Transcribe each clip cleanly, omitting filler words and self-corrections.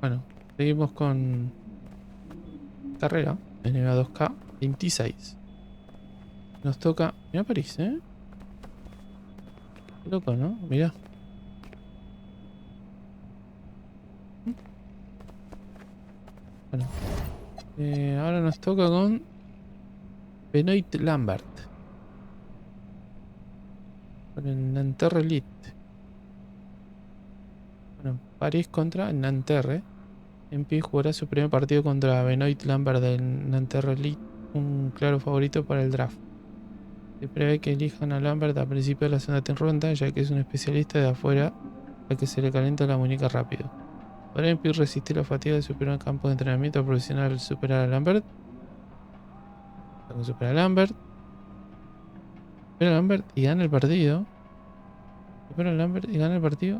Bueno, seguimos con Carrera, NBA 2K 26. Nos toca... Mira París, ¿eh? Qué loco, ¿no? Mira. Bueno. Ahora nos toca con Benoit Lambert. Con el Nanterre Elite. Bueno, París contra el Nanterre. MP jugará su primer partido contra Benoit Lambert del Nanterre Elite, un claro favorito para el draft. Se prevé que elijan a Lambert a principio de la segunda ronda, ya que es un especialista de afuera al que se le calienta la muñeca rápido. ¿Podrá MP resistir la fatiga de su primer campo de entrenamiento profesional al superar a Lambert? Supera a Lambert. Supera a Lambert y gana el partido. Supera a Lambert y gana el partido.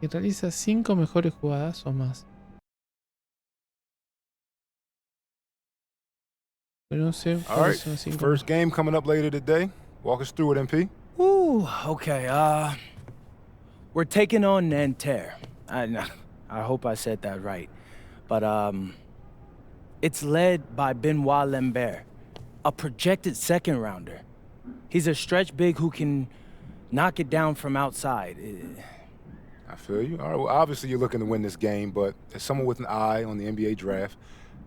Y realiza 5 mejores jugadas o más. Pero no sé cuáles son las 5. First game coming up later today. Walk us through it, MP. Ooh, okay. We're taking on Nanterre. I hope I said that right. But it's led by Benoit Lambert, a projected second rounder. He's a stretch big who can knock it down from outside. I feel you. All right, well, obviously you're looking to win this game, but as someone with an eye on the NBA draft,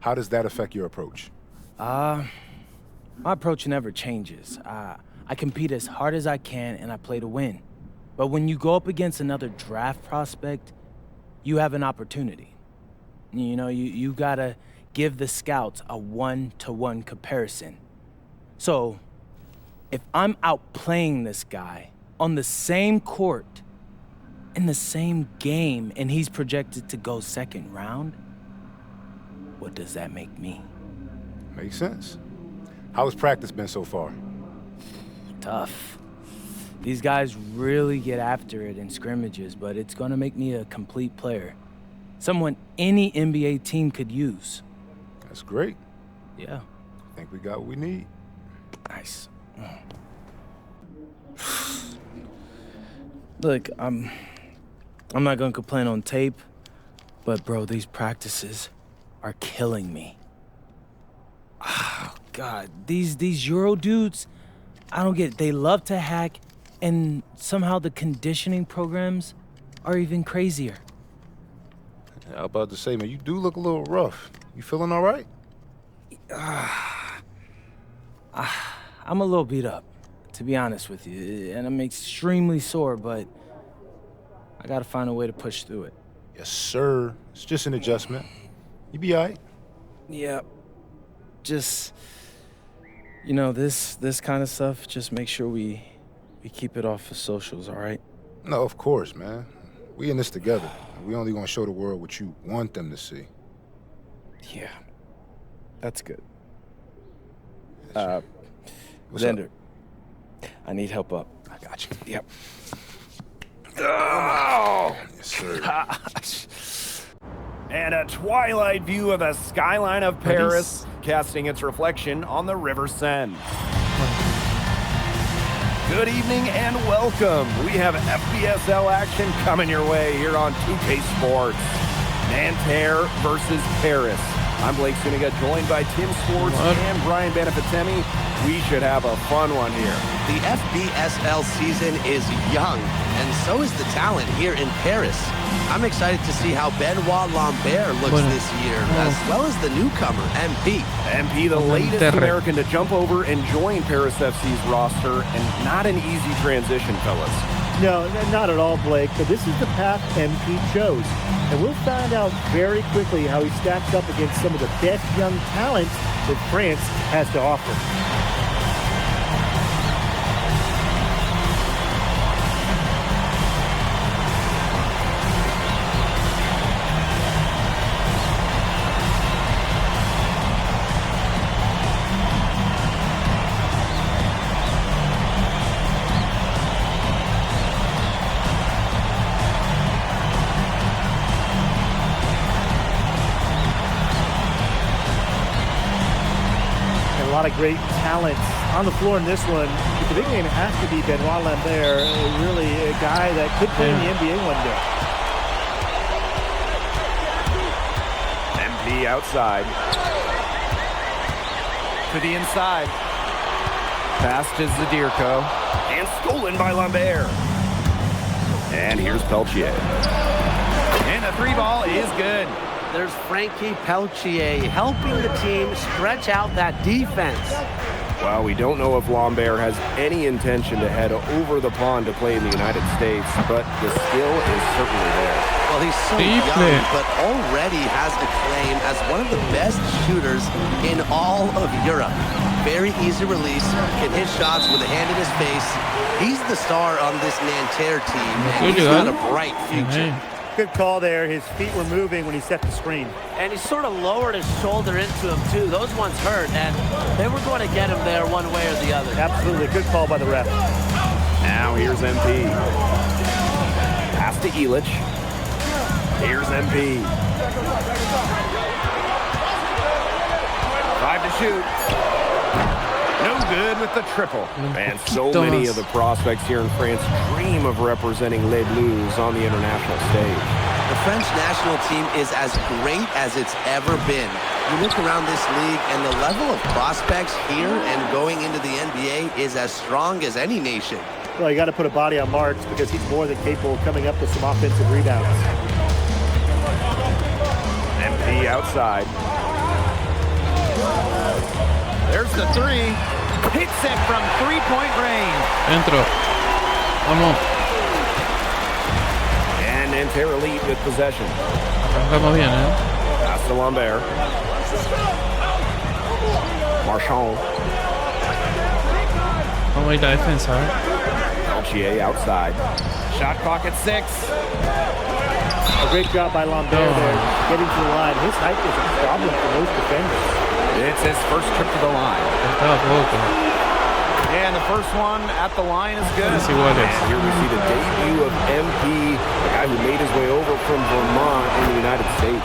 how does that affect your approach? My approach never changes. I compete as hard as I can and I play to win. But when you go up against another draft prospect, you have an opportunity. You know, you gotta give the scouts a one-to-one comparison. So, if I'm outplaying this guy on the same court, in the same game, and he's projected to go second round, what does that make me? Makes sense. How has practice been so far? Tough. These guys really get after it in scrimmages, but it's gonna make me a complete player. Someone any NBA team could use. That's great. Yeah. I think we got what we need. Nice. Look, I'm not gonna complain on tape, but bro, these practices are killing me. Oh, God, these Euro dudes, I don't get it. They love to hack, and somehow the conditioning programs are even crazier. I was about to say, man, you do look a little rough. You feeling all right? I'm a little beat up, to be honest with you, and I'm extremely sore, but I gotta find a way to push through it. Yes, sir. It's just an adjustment. You be all right. Yeah. Just, you know, this kind of stuff, just make sure we keep it off the socials, all right? No, of course, man. We in this together. We only gonna show the world what you want them to see. Yeah. That's good. What's Xander, up? I need help up. I got you. Yep. Oh! Yes, sir. Gosh. And a twilight view of the skyline of Paris, casting its reflection on the River Seine. Good evening and welcome. We have FBSL action coming your way here on 2K Sports. Nanterre versus Paris. I'm Blake Suniga, joined by Tim Sports and Brian Benefitemi. We should have a fun one here. The FBSL season is young, and so is the talent here in Paris. I'm excited to see how Benoit Lambert looks this year, as well as the newcomer, MP. MP, the latest American to jump over and join Paris FC's roster, and not an easy transition, fellas. No, not at all, Blake, but this is the path MP chose. And we'll find out very quickly how he stacks up against some of the best young talents that France has to offer. A lot of great talent on the floor in this one. But the big name has to be Benoit Lambert, really a guy that could play in the NBA one day. MP outside. To the inside. Pass to Zadirko. And stolen by Lambert. And here's Peltier. And the 3-ball is good. There's Frankie Peltier helping the team stretch out that defense. Well, we don't know if Lambert has any intention to head over the pond to play in the United States, but the skill is certainly there. Well, he's so young, but already has a claim as one of the best shooters in all of Europe. Very easy release, can hit shots with a hand in his face. He's the star on this Nanterre team, and he's got a bright future. Good call there. His feet were moving when he set the screen. And he sort of lowered his shoulder into him, too. Those ones hurt, and they were going to get him there one way or the other. Absolutely. Good call by the ref. Now here's MP. Pass to Illich. Here's MP. 5 to shoot. No good with the triple. And so many of the prospects here in France dream of representing Les Bleus on the international stage. The French national team is as great as it's ever been. You look around this league and the level of prospects here and going into the NBA is as strong as any nation. Well, you got to put a body on Marks because he's more than capable of coming up with some offensive rebounds. MP outside. There's the 3. Hits it from 3-point range. Entro. Vamos. And Nanterre lead with possession. Arrancamos bien, Pass to Lambert. Marchand. Vamos a ir a la defensa, Peltier outside. Shot clock at 6. A great job by Lambert there, getting to the line. His height is a problem for most defenders. It's his first trip to the line. And the first one at the line is good. Es iguales. And here we see the debut of MP, a guy who made his way over from Vermont in the United States.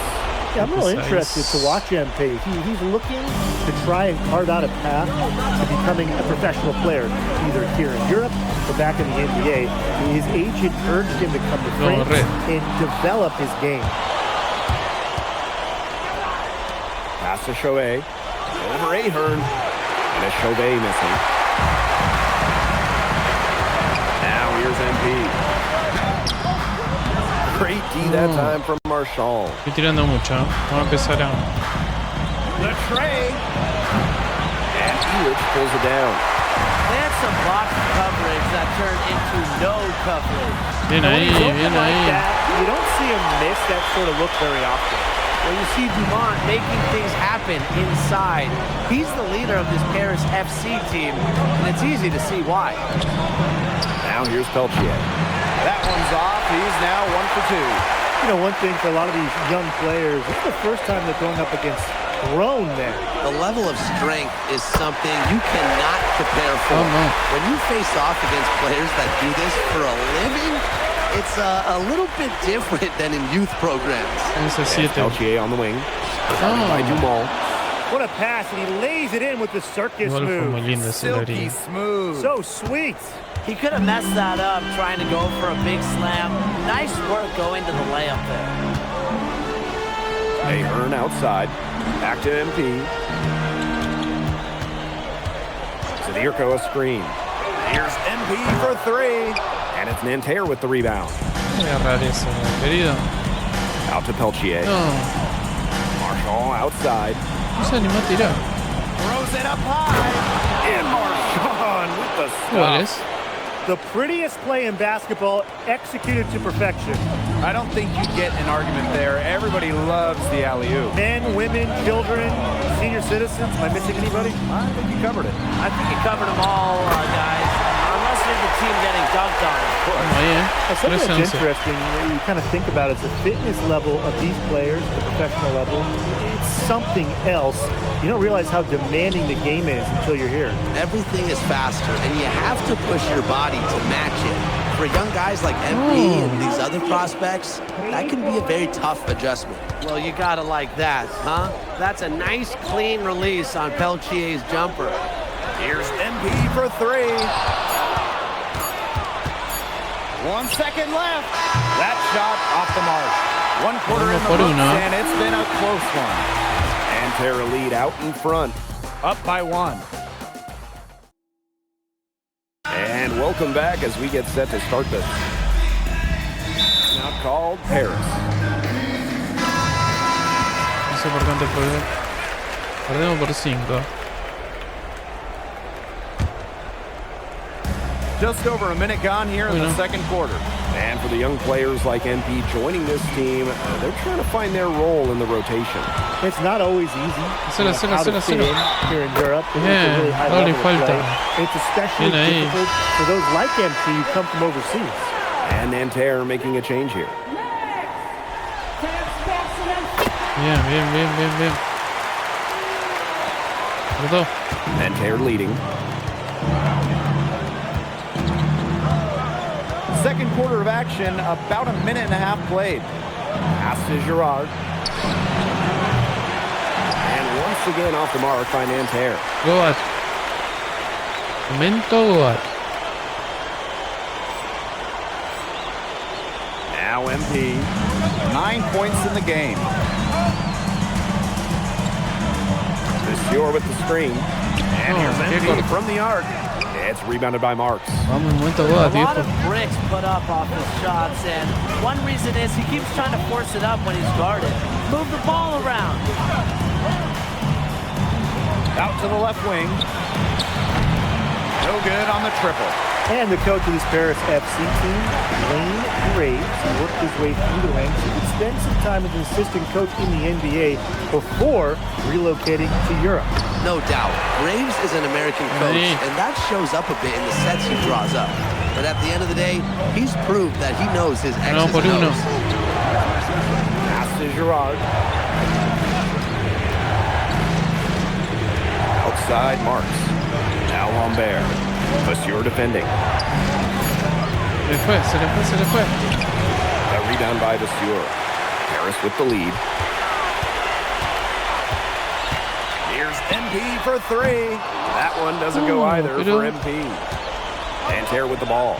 Yeah, I'm really interested to watch MP. He's looking to try and carve out a path to becoming a professional player, either here in Europe or back in the NBA. His agent urged him to come to France and develop his game. Pass to Chauvet. Over Ahern. And a Chauvet missing. Now here's MP. Great D that time from Marchand. Estoy tirando mucho. Vamos a empezar a... The tray. And Illich pulls it down. They had some box coverage that turned into no coverage. Bien ahí, bien ahí. You don't see him miss that sort of look very often. Well, you see Dumont making things happen inside. He's the leader of this Paris FC team, and it's easy to see why. Now here's Peltier. That one's off. He's now 1 for 2. You know, one thing for a lot of these young players, this is the first time they're going up against grown men. The level of strength is something you cannot prepare for. When you face off against players that do this for a living, it's a little bit different than in youth programs. Peltier on the wing. By Dumont. What a pass, and he lays it in with the circus move. Silky smooth. So sweet. He could have messed that up trying to go for a big slam. Nice work going to the layup there. Ahern outside. Back to MP. Zadirko a screen. Here's MP for 3. And it's Nanterre with the rebound. Out to Peltier. Marchand outside. No se animó a tirar. Throws it up high. And Marchand with the stop. The prettiest play in basketball, executed to perfection. I don't think you get an argument there. Everybody loves the alley-oop. Men, women, children, senior citizens. Am I missing anybody? I think you covered it. I think you covered them all, guys. Unless you're the team getting dunked on, of course. Something that's interesting, you kind of think about is the fitness level of these players, the professional level. It's something else. You don't realize how demanding the game is until you're here. Everything is faster, and you have to push your body to match it. For young guys like MP and these other prospects, that can be a very tough adjustment. Well, you gotta like that, huh? That's a nice, clean release on Peltier's jumper. Here's MP for 3. 1 second left. That shot off the mark. 1 quarter in the por books, uno. and it's been a close one. Nanterre lead out in front, up by 1. And welcome back as we get set to start the now called Paris. No sé por cuánto perdemos por 5. Just over a minute gone here in the second quarter. And for the young players like MP joining this team, they're trying to find their role in the rotation. It's not always easy Cero, how to fit in here in Europe. It's a really high level of play. It's especially difficult for those like MP who come from overseas. And Nanterre making a change here. Bien. Perdón. Nanterre leading. Second quarter of action, about a minute and a half played. Pass to Girard. And once again off the mark by Nanterre. Goat. Momento Goat. Now MP. 9 points in the game. Monsieur with the screen. And here's MP from the arc. It's rebounded by Marks. Vamos, momento A Goat, lot viejo. of bricks put up off his shots, and one reason is he keeps trying to force it up when he's guarded. Move the ball around. Out to the left wing. No good on the triple. And the coach of this Paris FC team, Wayne Graves, worked his way through the ranks. He would spend some time as an assistant coach in the NBA before relocating to Europe. No doubt. Graves is an American coach, and that shows up a bit in the sets he draws up. But at the end of the day, he's proved that he knows his X's and O's. Pass to Girard. Outside Marks. Now Lambert. Monsieur defending. Se le fue. A rebound by Monsieur. Paris with the lead. Here's MP for 3. That one doesn't go either for MP. Nanterre with the ball.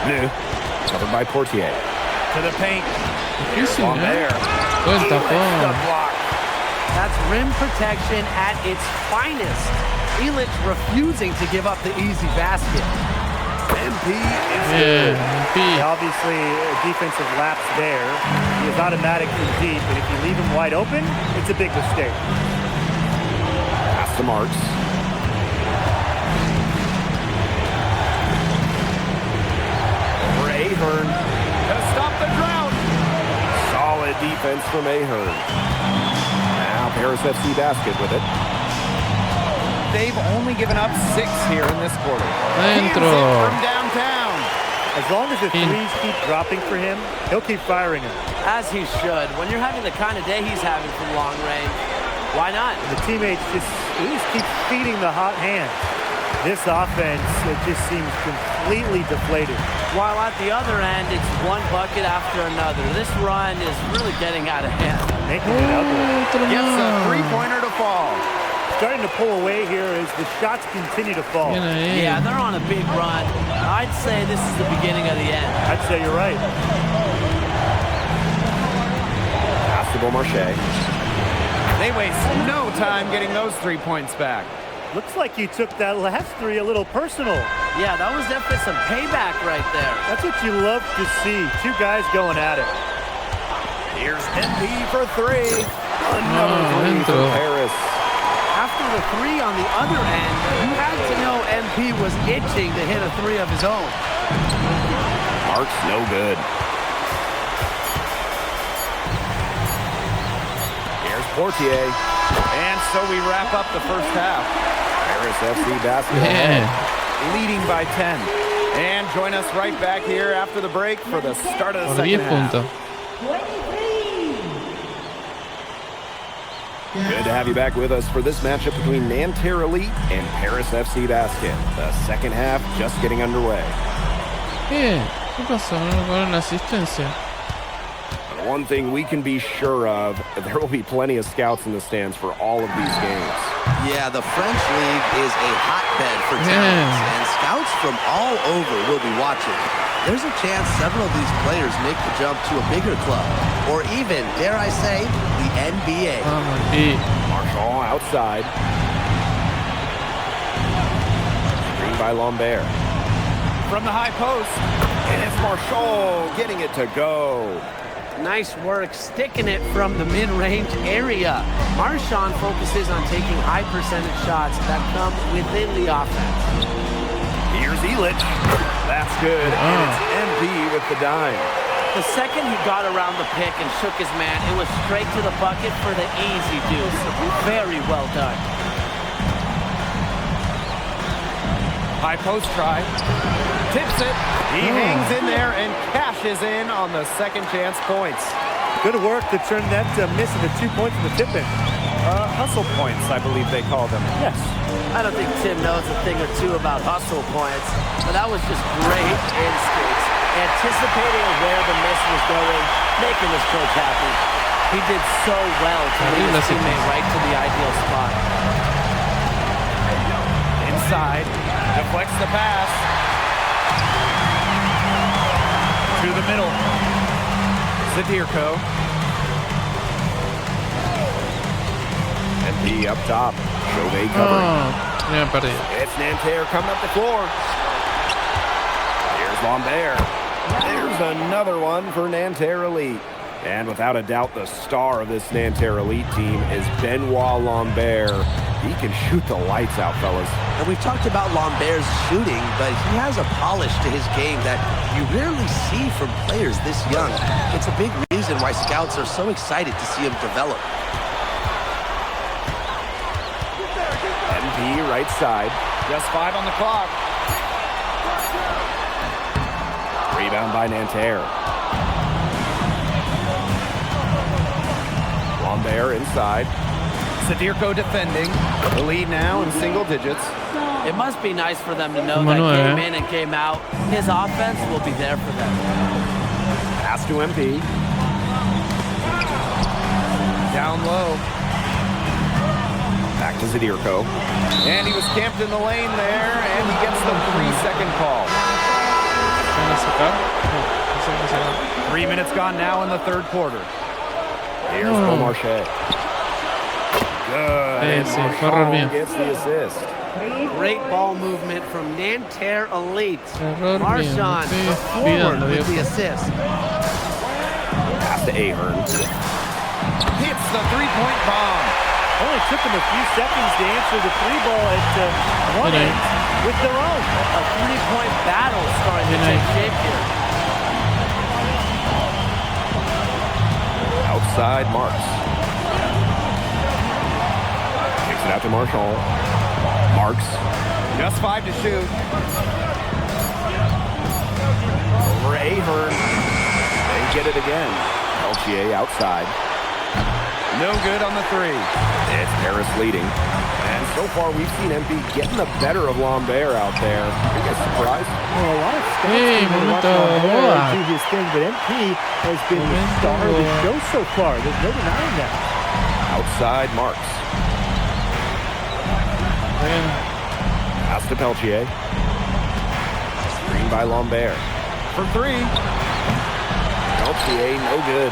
New. Covered by Portier. To the paint. Lambert. Buen tapón. That's rim protection at its finest. Illich refusing to give up the easy basket. MP is Bien, MP. Obviously, a defensive lapse there. He is automatic from deep, and if you leave him wide open, it's a big mistake. Pass to Marks. Over Ahern. Gonna stop the drought. Solid defense from Ahern. Now Paris FC basket with it. They've only given up 6 here in this quarter. Dentro. From downtown. As long as the threes keep dropping for him, he'll keep firing them. As he should. When you're having the kind of day he's having from long range, why not? The teammates just keep feeding the hot hand. This offense, it just seems completely deflated. While at the other end, it's one bucket after another. This run is really getting out of hand. Making it ugly. Gets a 3-pointer to fall. Starting to pull away here as the shots continue to fall. Yeah, they're on a big run. I'd say this is the beginning of the end. I'd say you're right. Pass to Beaumarchais. They waste no time getting those 3 points back. Looks like you took that last 3 a little personal. Yeah, that was definitely some payback right there. That's what you love to see. 2 guys going at it. Here's MP for 3. Another 3 for Paris. After the 3 on the other end, you had to know MP was itching to hit a 3 of his own. Marks no good. Here's Portier. And so we wrap up the first half. Paris FC basketball leading by 10. And join us right back here after the break for the start of the second half. Good to have you back with us for this matchup between Nanterre Elite and Paris FC Basket. The second half just getting underway. Bien, ¿qué pasó? No lograron la asistencia. One thing we can be sure of, there will be plenty of scouts in the stands for all of these games. Yeah, the French league is a hotbed for talents, and scouts from all over will be watching. There's a chance several of these players make the jump to a bigger club, or even, dare I say, the NBA. Marchand outside. Screen by Lambert. From the high post, and it's Marchand getting it to go. Nice work sticking it from the mid-range area. Marchand focuses on taking high percentage shots that come within the offense. Here's Illich. That's good. And it's MP with the dime. The second he got around the pick and shook his man, it was straight to the bucket for the easy deuce. Very well done. High post try. Tips it. He hangs in there and cashes in on the second chance points. Good work to turn that miss into 2 points in the tip-in. Hustle points, I believe they call them. Yes. I don't think Tim knows a thing or two about hustle points, but that was just great instincts. Anticipating where the miss was going, making his coach happy. He did so well to lead his teammate right to the ideal spot. Inside, deflects the pass. To the middle. Zadirko. MP up top. Chauvet covering. It's Nanterre coming up the floor. Here's Lambert. There's another one for Nanterre Elite. And without a doubt, the star of this Nanterre Elite team is Benoit Lambert. He can shoot the lights out, fellas. And we've talked about Lambert's shooting, but he has a polish to his game that you rarely see from players this young. It's a big reason why scouts are so excited to see him develop. MP right side. Just 5 on the clock. Rebound by Nanterre. Lambert inside. Zadirko defending. The lead now in single digits. It must be nice for them to know that game in and game out, his offense will be there for them. Pass to MP. Down low. Back to Zadirko. And he was camped in the lane there, and he gets the 3-second call. 3 minutes gone now in the third quarter. Here's Beaumarchais. Good. And gets the assist. Great ball movement from Nanterre Elite. Marchand forward with the assist. Pass to Ahern. Hits the three-point bomb. Only took them a few seconds to answer the 3-ball at one end with their own. A 3-point battle starting to take shape here. Outside Marks. Kicks it out to Marchand. Marks. Just 5 to shoot. Over Ahern. They get it again. Peltier outside. No good on the 3. It's Paris leading. And so far we've seen MP getting the better of Lambert out there. Are you guys surprised? Well, a lot of scouts Lambert do his thing, but MP has been the star of the show so far. There's no denying that. Outside Marks. Pass to Peltier. Screen by Lambert. For 3. Peltier, no good.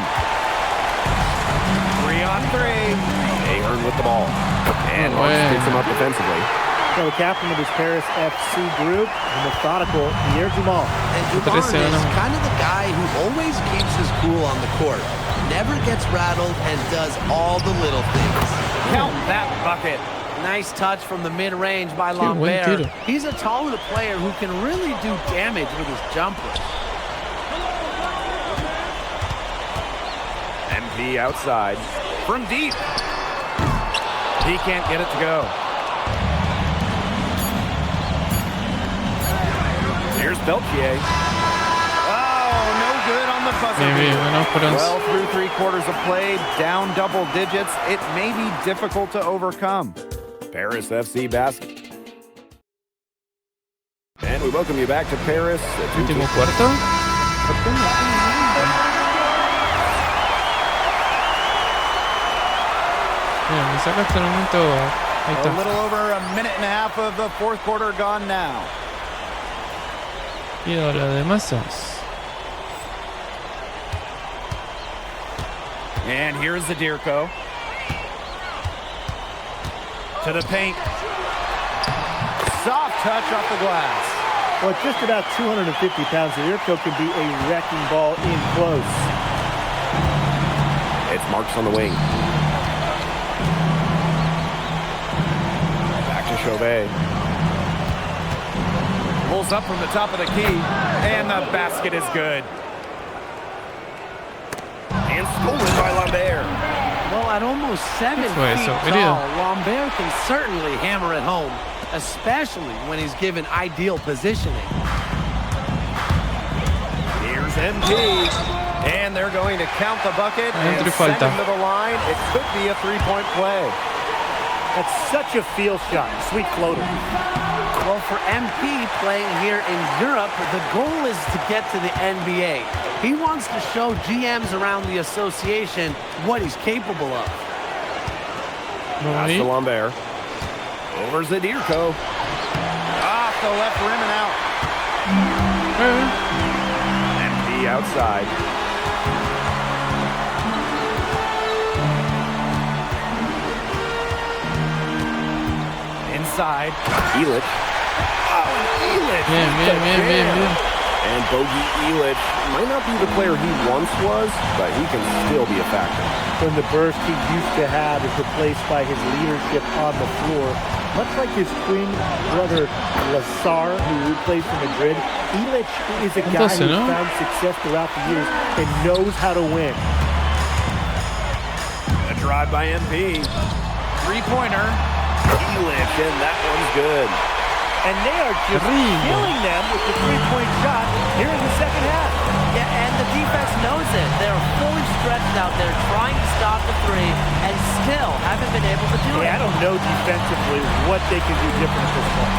3 on 3. Ahern with the ball. And Marks picks him up defensively. So the captain of his Paris FC group, the methodical Pierre Dumont. And Dumont is kind of the guy who always keeps his cool on the court. Never gets rattled and does all the little things. Count that bucket. Nice touch from the mid-range by Lambert. He's a talented player who can really do damage with his jumper. MP outside. From deep. He can't get it to go. Here's Peltier. Oh, no good on the buzzer. Well, through 3 quarters of play, down double digits. It may be difficult to overcome. Paris FC basket. And we welcome you back to Paris. Último cuarto. Bien, me saca hasta el momento Ahí A está. little over a minute and a half of the fourth quarter gone now. Ídolo de masas. And here's the Dirko. To the paint. Soft touch off the glass. Well, at just about 250 pounds, the Dirko can be a wrecking ball in close. It's Marks on the wing. Back to Chauvet. Pulls up from the top of the key. And the basket is good. And stolen by Lambert. Well, at almost 7 Fue feet eso, querido. tall, Lambert can certainly hammer it home, especially when he's given ideal positioning. Here's MP. And they're going to count the bucket and Adentro y send falta. him to the line. It could be a three-point play. That's such a field shot. Sweet floater. Well, for MP playing here in Europe, the goal is to get to the NBA. He wants to show GMs around the association what he's capable of. Pass to Lambert. Over Zadirko. Off the left rim and out. MP outside. Inside. Elic. Oh, Elic. Bien, bien, bien, bien, bien. And Bogey Elic might not be the player he once was, but he can still be a factor. When the burst he used to have is replaced by his leadership on the floor. Much like his twin brother Lazar, who played for Madrid, Elic is a guy who's found success throughout the years and knows how to win. A drive by MP. Three-pointer. Elic, and that one's good. And they are just killing them with the three-point shot here in the second half. Yeah, and the defense knows it. They're fully stretched out there trying to stop the three and still haven't been able to do it. I don't know defensively what they can do different at this point.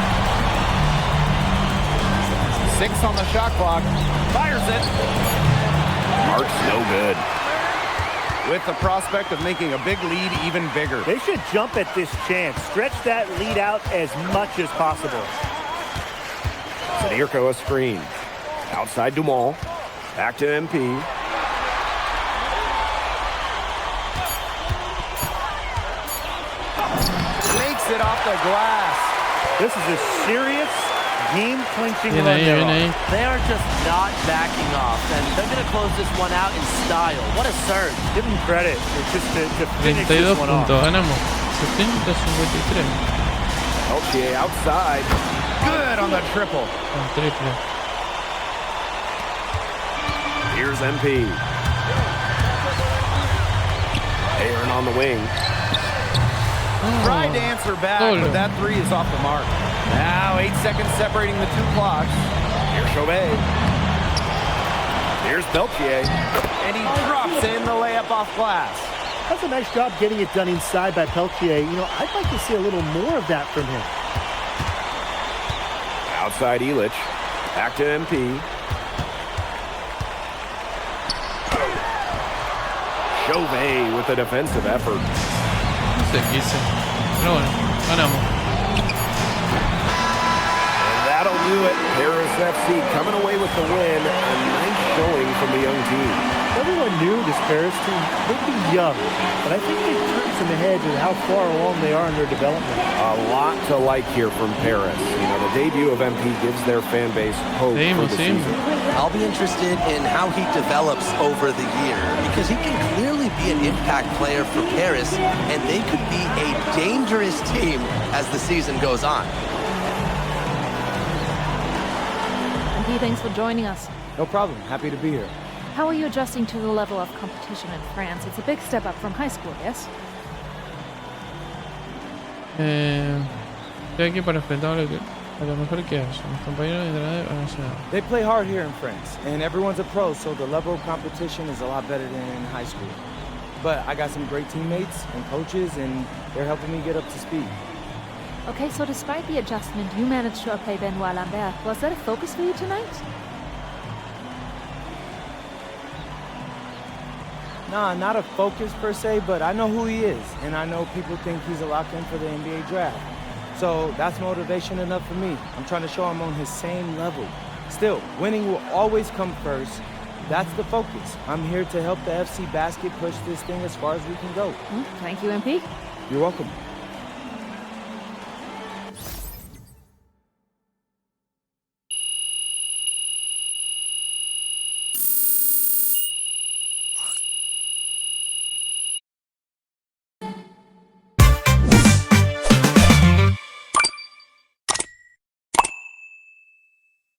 6 on the shot clock. Fires it. Mark's no good. With the prospect of making a big lead even bigger. They should jump at this chance. Stretch that lead out as much as possible. Zadirko a screen. Outside Dumont. Back to MP. Makes it off the glass. This is a serious game-clinching Bien run ahí, there. bien ahí. They are just not backing off, and they're going to close this one out in style. What a surge. Give them credit. It's just to finish 32 this one off. puntos, ganamos. 70-53. Peltier outside. Good on the triple. Con triple. Here's MP. Aaron on the wing. Tried to answer back, but that three is off the mark. Now 8 seconds separating the two clocks. Here's Chauvet. Here's Peltier. And he drops in the layup off glass. That's a nice job getting it done inside by Peltier. You know, I'd like to see a little more of that from him. Outside Elic. Back to MP. Chauvet with a defensive effort. No sé qué hice. Pero bueno, ganamos. And that'll do it. Paris FC coming away with the win. A nice showing from the young team. Everyone knew this Paris team would be young, but I think they've turned some heads with how far along they are in their development. A lot to like here from Paris. You know, the debut of MP gives their fan base hope for the season. I'll be interested in how he develops over the year because he can clearly be an impact player for Paris, and they could be a dangerous team as the season goes on. MP, thanks for joining us. No problem. Happy to be here. How are you adjusting to the level of competition in France? It's a big step up from high school, yes? Estoy aquí para enfrentar a lo mejor que haya. Mis compañeros de entrenamiento van a llegar. They play hard here in France, and everyone's a pro, so the level of competition is a lot better than in high school. But I got some great teammates and coaches, and they're helping me get up to speed. Okay, so despite the adjustment, you managed to outplay Benoit Lambert. Was that a focus for you tonight? Nah, not a focus per se, but I know who he is, and I know people think he's a lock-in for the NBA draft. So that's motivation enough for me. I'm trying to show I'm on his same level. Still, winning will always come first. That's the focus. I'm here to help the FC Basket push this thing as far as we can go. Thank you, MP. You're welcome.